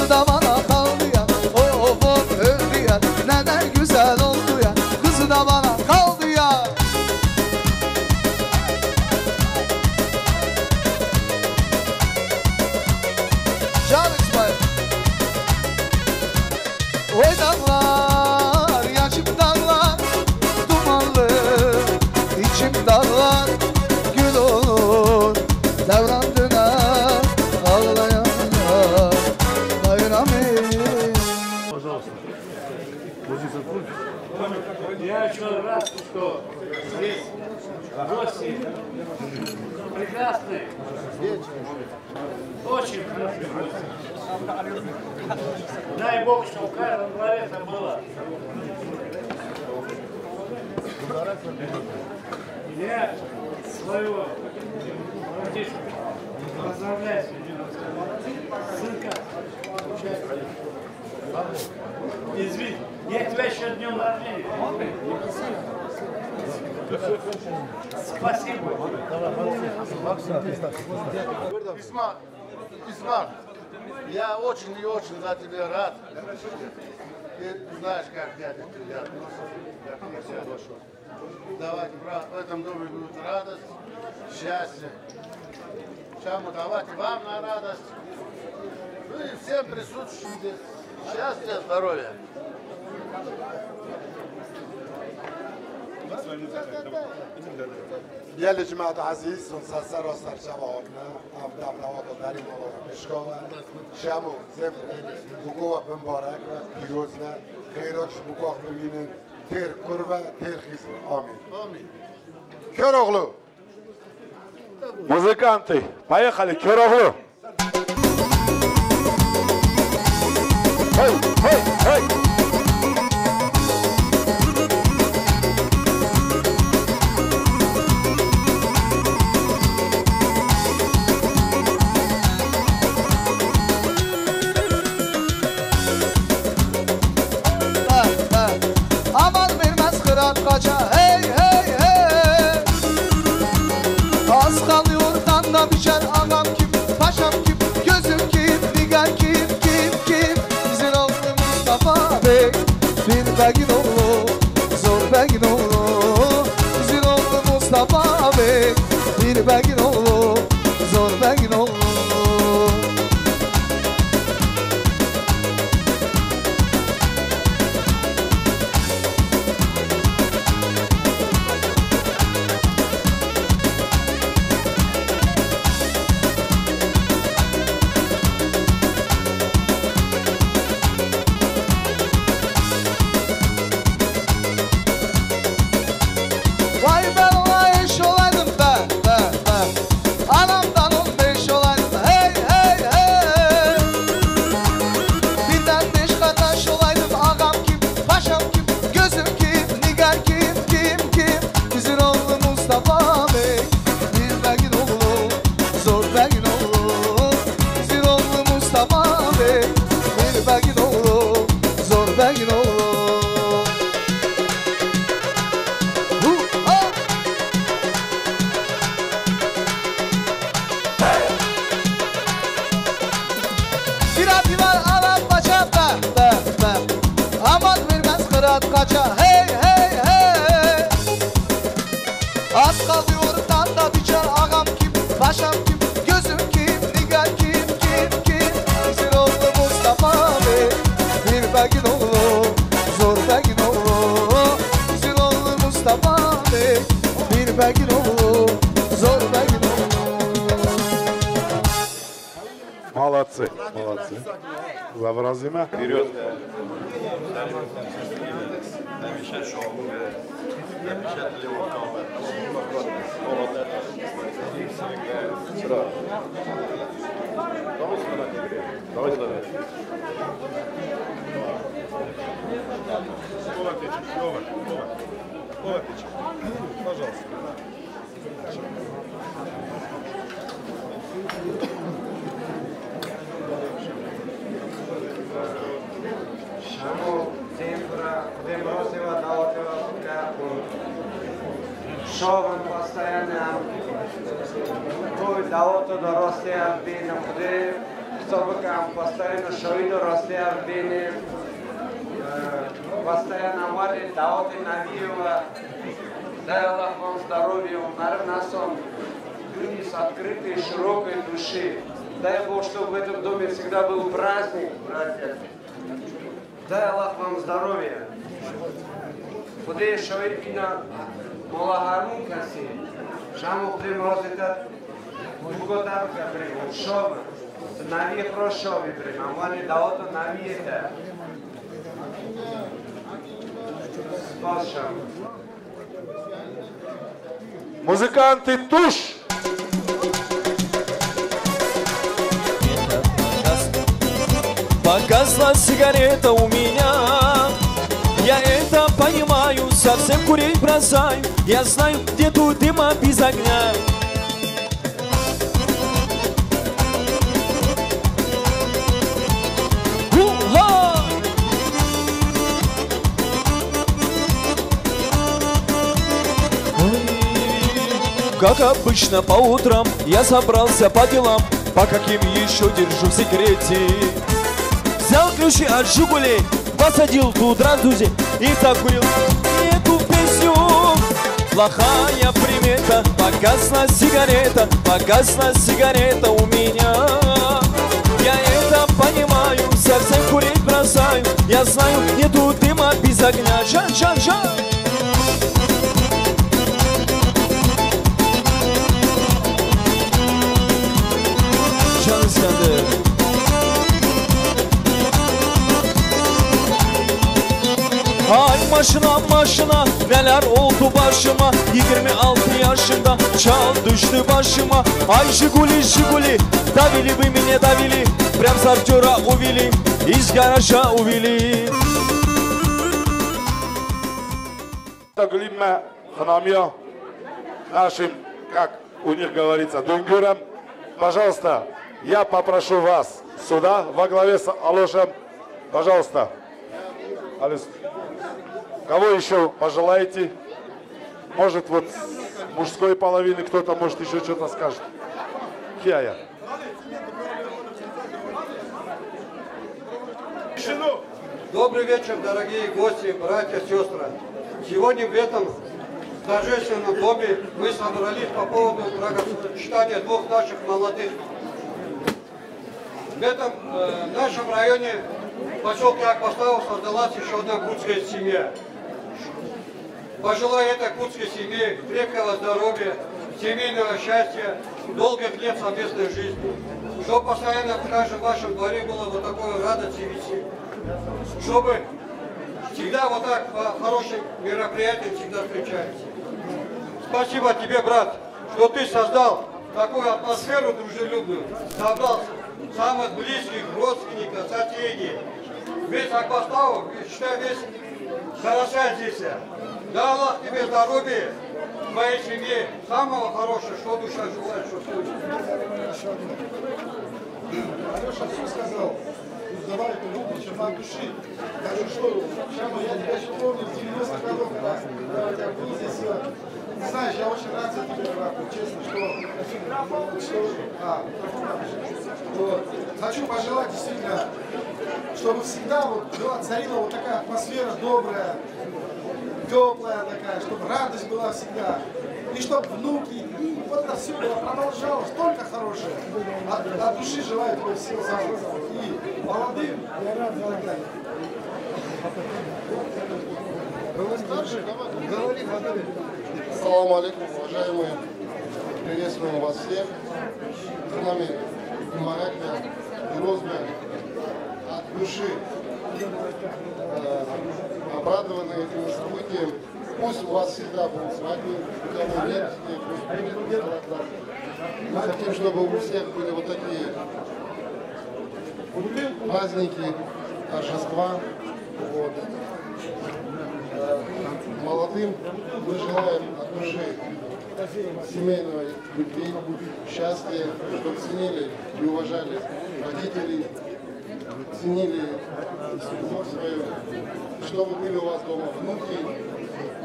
devran döner ağlayana bayram Пожалуйста. Возиться пульт. Я еще рад, что здесь гости прекрасные. Очень прекрасные гости. Дай Бог, что у каждого дворе это было. Я своего братишку поздравляю с сынка. Извини, я тебя еще днем рождения. Спасибо. Исмак, я очень и очень за тебя рад. Ты знаешь, как дядя тебя относится, как я себя отношу. Давайте, брат, в этом доме будет радость, счастье. Чему давайте вам на радость. Ну и всем присутствующим здесь. Счастья, здоровья. يا جماعة عزيز ونسسر وسرشبابنا أم دبلوات وداري مشكوة شامو زفر بقوة مبارك وبيروزنا خيرك بقوة ببینن تیر قربة تیر خیزن آمین آمین Köroğlu Музыканты, поехали, Köroğlu Hey, hey, hey Aman vermez kırat kaça hey hey hey Az kalıyor da biçer ağam kim paşam kim gözüm kim nigar kim Bizim oğlu Mustafa Bey bir begin oğlu zor begin oğlu Bizim oğlu Mustafa Bey bir begin oğlu zor begin oğlu Vay ben ona eş olaydım ben Anamdan 15 olaydım hey hey hey Birden 5 kardeş olaydım ağam kim paşam kim gözüm kim nigar kim Bizim oğlu Mustafa Bey bir begin oğlu zor begin oğlu Bizim oğlu Mustafa Bey bir begin oğlu zor begin oğlu Aman vermez kırat kaça hey hey hey Az kalıyor da biçer ağam kim paşam kim gözüm kim nigar kim Bizim oğlu Mustafa Bey bir begin oğlu zor begin oğlu Bizim oğlu Mustafa Bey bir begin oğlu zor begin oğlu Молодцы, молодцы. Завразимо. Вперед. Пожалуйста. Шовен постоянно, той давото да расте бене ходе, собакам постоянно шоидо расте бене, постоянно море давоты навиева, дай Аллах вам здоровья, умнары насом, люди с открытой широкой души, дай Бог, чтобы в этом доме всегда был праздник, братья, дай Аллах вам здоровья, ходе шоид бина Мола Харун каси, шаму худем розетат, Благодарю, Габриэль, ушел. Нави прошел, Габриэль, а мали даото нави это. Спасибо. Музыканты туш! Погасла сигарета у меня. Я это понимаю, совсем курить бросаю. Я знаю, где тут дыма без огня. Как обычно по утрам я собрался по делам, по каким еще держу в секрете. Взял ключи от Жигулей, посадил тут раздузи и закурил эту песню. Плохая примета, погасла сигарета у меня. Я это понимаю, совсем курить бросаю. Я знаю, нету дыма без огня. Жан. Ay maşına neler oldu başıma. 26 yaşında çal düştü başıma. Ay Жигули, давили вы меня, давили. Прям с актера увели, из гаража увели. Глимма ханамья нашим, как у них говорится, дунгюрам. Пожалуйста, я попрошу вас сюда во главе с Алошем. Пожалуйста. Кого еще пожелаете? Может, вот с мужской половины кто-то, может, еще что-то скажет. Кия. Добрый вечер, дорогие гости, братья, сестры. Сегодня в этом торжественном доме мы собрались по поводу бракосочетания двух наших молодых. В этом нашем районе, в поселке Акбастау, создалась еще одна курдская семья. Пожелаю этой курдской семье крепкого здоровья, семейного счастья, долгих лет совместной жизни. Чтобы постоянно в каждом вашем дворе было вот такое радость и веселье. Чтобы всегда вот так по хорошим мероприятиям всегда встречались. Спасибо тебе, брат, что ты создал такую атмосферу дружелюбную, собрал самых близких родственников, соседей. Весь Акбастау, считай, весь хороша здесь. Да Аллах тебе здоровья, твоей семье, самого хорошего, что душа желает, что слышит. Алеша все сказал. Давай эту руку, чем от души. Даже что, Шама, я тебя еще помню с 90-х годов, когда я был здесь. Знаешь, я очень рад за тебя, брат, честно, что хочу пожелать действительно, чтобы всегда вот царила вот такая атмосфера добрая, теплая такая, чтобы радость была всегда. И чтобы внуки, и вот это все было продолжалось, только хорошее. От души желаю тебе всего самого. И молодым, я рад за это. Говори. Ассаламу алейкум, уважаемые. Приветствуем вас всех. С нами Маракля, Грозная. От души обрадованы этим событием. Пусть у вас всегда будут свадьбы, у кого нет, пусть будет. Мы хотим, чтобы у всех были вот такие праздники, торжества. Вот. Молодым мы желаем от души семейной любви, счастья, чтобы ценили и уважали родителей, ценили семью свою, чтобы были у вас дома внуки.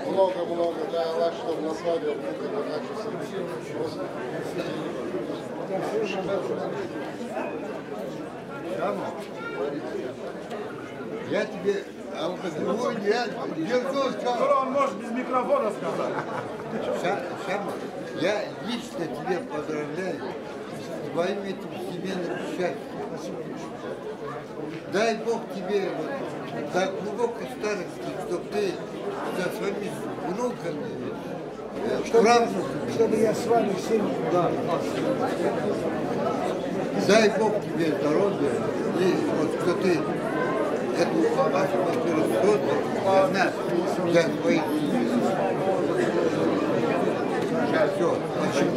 Много-много, дай Аллах, чтобы на свадьбе внуки также Я тебе Он может без микрофона сказать. Шама, я лично тебе поздравляю с твоим этим семейным счастьем. Дай Бог тебе до глубокой старости, чтобы ты со своими внуками чтобы я с вами всеми... Дай Бог тебе здоровья, и вот что ты эту атмосферу создал для нас, для своих. Сейчас все, спасибо.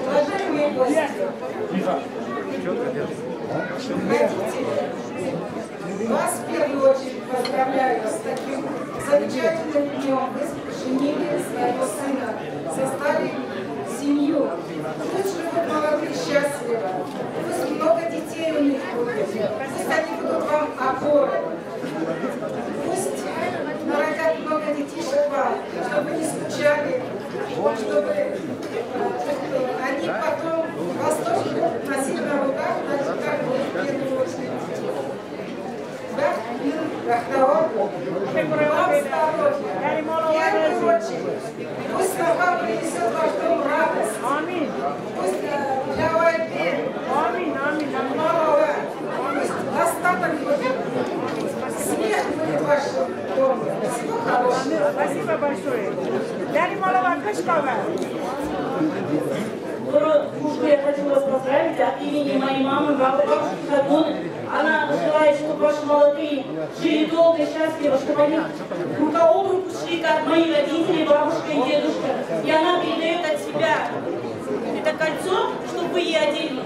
Уважаемые гости, вас в первую очередь поздравляю с таким замечательным днем. Вы женили своего сына, создали семью. Пусть живут молодые счастливо, пусть много детей у них будет, пусть они будут вам опорой. Пусть народят много детишек вам, чтобы не скучали, чтобы они потом вас тоже носили на руках, так как вы в первую очередь. Вам здоровья, в первую очередь. Пусть слова принесет ваш дом радость. Пусть для ОЛП, для малого, пусть достаток будет. Смех будет в вашем доме. Всего хорошего. Спасибо большое. Дарья Малова, Кашкова. Дружбу я хочу вас поздравить от имени моей мамы, бабушки Хадуны. Она желает, чтобы ваши молодые жили долго и счастливо, чтобы они рука об руку шли, как мои родители, бабушка и дедушка. И она передает от себя это кольцо, чтобы вы ей одели.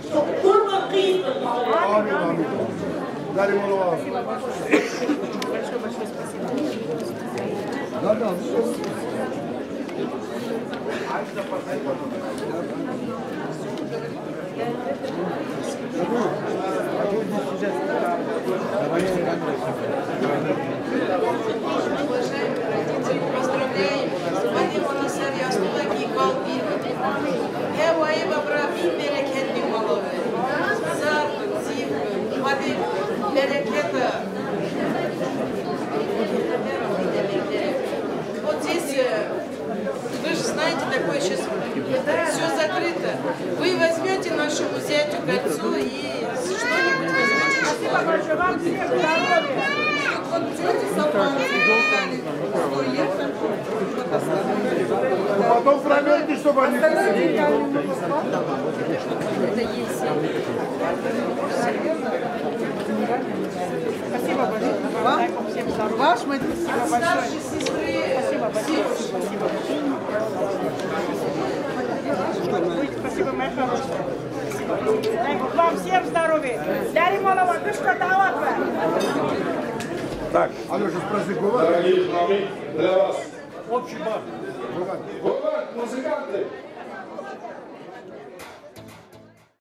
Чтобы курба Христа помогла. Дарья Малова. Большое спасибо. Вот здесь, вы же знаете, такое сейчас все закрыто. Вы возьмете нашему зятю кольцо и что-нибудь возьмете. Спасибо большое, вам всем здоровья. Вот тетя сама Потом проверьте, чтобы они... Спасибо большое. Ваш мой спасибо большое. Спасибо большое. Спасибо, моя хорошая. Дай Бог вам всем здоровья. Дарья Малова, Кашка, Даватва. Так, дорогие жены, для вас Общий бар. вот музыканты.